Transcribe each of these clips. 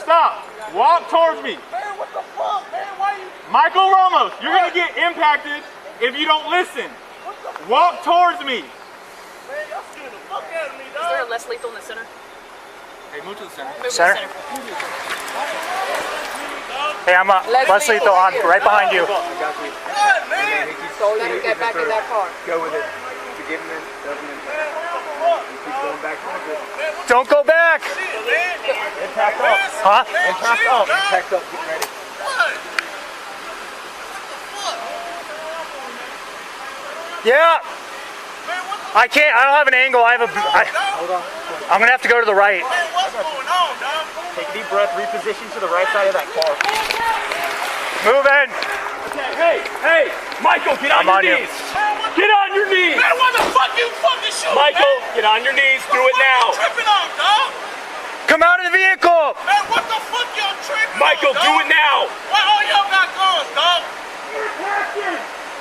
stop. Walk towards me. Man, what the fuck, man? Why you? Michael Ramos, you're gonna get impacted if you don't listen. Walk towards me. Man, y'all scared the fuck out of me, dog. Is there a less lethal in the center? Hey, move to the center. Move to Center? the center. Hey, I'm Leslie Lethal on right behind you. What, man? Let him get back in that car. Go with it. Forgive him. Doesn't Man, what the fuck? keep going back towards it. Man, what Don't go back. the shit, man? Impact up. Huh? Man, Impact chill, up. dog. Impact up. Get ready. What? What Yeah. the fuck? Man, what the I can't. I don't have an angle. I have a. Hold on. I'm gonna have to go to the right. Man, what's going on, dog? Take a deep breath. Reposition to the right side of that car. Move in. Hey, Michael, get on I'm on your you. knees. Get on your knees. Man, what the fuck you fucking shooting, Michael, man? get on your knees. Do it What now. you tripping on, dog? Come out of the vehicle. Man, what the fuck y'all tripping Michael, on, do dog? it now. Why all y'all got guns, dog?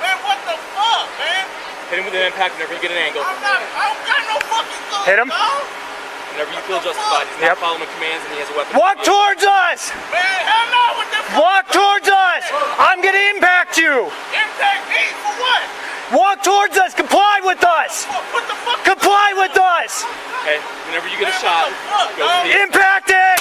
Man, what the fuck, man? Hit him with an impact whenever you get an angle. I don't got no fucking guns, Hit him. dog. Whenever you feel justified. He's not following commands and he has a weapon. Walk towards us. Man, hell no, what the fuck? Walk towards us. I'm gonna impact you. Impact me for what? Walk towards us. Comply with us. What the fuck? Comply with us. Okay, whenever you get a shot, What the fuck, go dog? for the Impact it.